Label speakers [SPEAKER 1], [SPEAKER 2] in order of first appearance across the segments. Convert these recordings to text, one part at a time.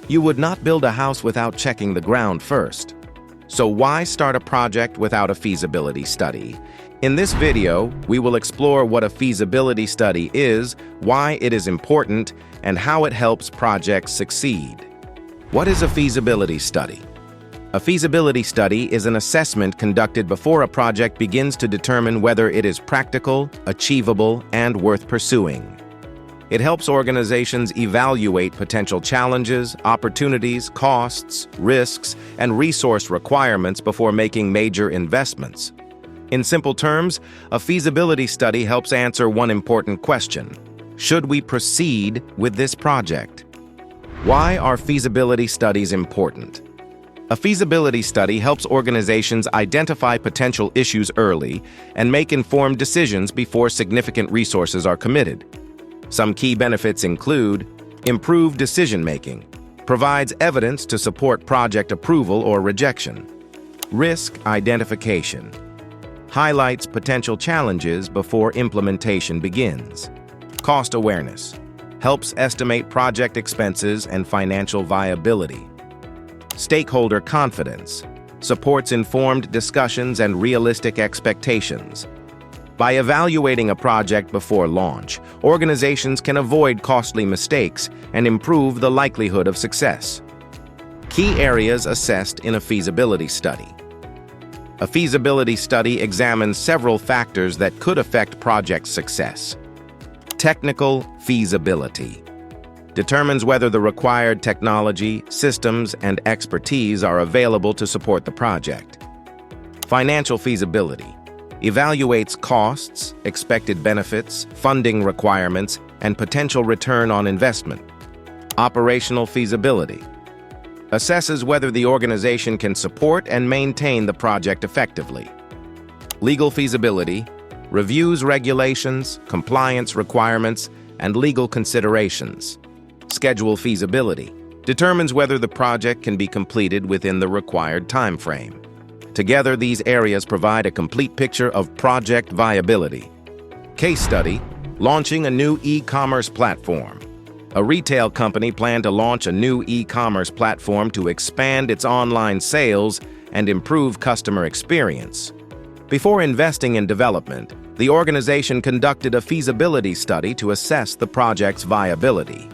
[SPEAKER 1] You would not build a house without checking the ground first. So why start a project without a feasibility study? In this video, we will explore what a feasibility study is, why it is important, and how it helps projects succeed. What is a feasibility study? A feasibility study is an assessment conducted before a project begins to determine whether it is practical, achievable, and worth pursuing. It helps organizations evaluate potential challenges, opportunities, costs, risks, and resource requirements before making major investments. In simple terms, a feasibility study helps answer one important question: should we proceed with this project? Why are feasibility studies important? A feasibility study helps organizations identify potential issues early and make informed decisions before significant resources are committed. Some key benefits include improved decision-making, provides evidence to support project approval or rejection, risk identification, highlights potential challenges before implementation begins, cost awareness, helps estimate project expenses and financial viability, stakeholder confidence, supports informed discussions and realistic expectations. By evaluating a project before launch, organizations can avoid costly mistakes and improve the likelihood of success. Key areas assessed in a feasibility study. A feasibility study examines several factors that could affect project success. Technical feasibility determines whether the required technology, systems, and expertise are available to support the project. Financial feasibility evaluates costs, expected benefits, funding requirements, and potential return on investment. Operational feasibility assesses whether the organization can support and maintain the project effectively. Legal feasibility reviews regulations, compliance requirements, and legal considerations. Schedule feasibility determines whether the project can be completed within the required time frame. Together, these areas provide a complete picture of project viability. Case study: launching a new e-commerce platform. A retail company planned to launch a new e-commerce platform to expand its online sales and improve customer experience. Before investing in development, the organization conducted a feasibility study to assess the project's viability.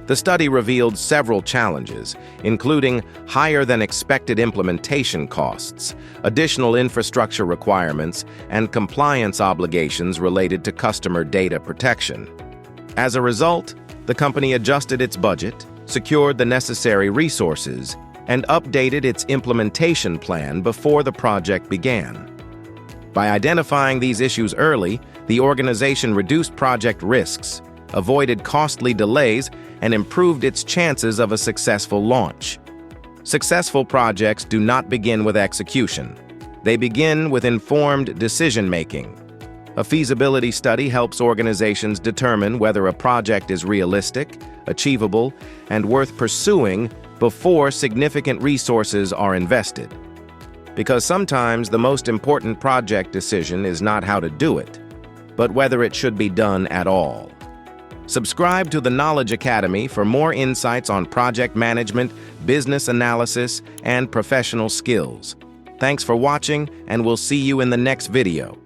[SPEAKER 1] The study revealed several challenges, including higher than expected implementation costs, additional infrastructure requirements, and compliance obligations related to customer data protection. As a result, the company adjusted its budget, secured the necessary resources, and updated its implementation plan before the project began. By identifying these issues early, the organization reduced project risks, avoided costly delays, and improved its chances of a successful launch. Successful projects do not begin with execution. They begin with informed decision-making. A feasibility study helps organizations determine whether a project is realistic, achievable, and worth pursuing before significant resources are invested. Because sometimes the most important project decision is not how to do it, but whether it should be done at all. Subscribe to the Knowledge Academy for more insights on project management, business analysis, and professional skills. Thanks for watching, and we'll see you in the next video.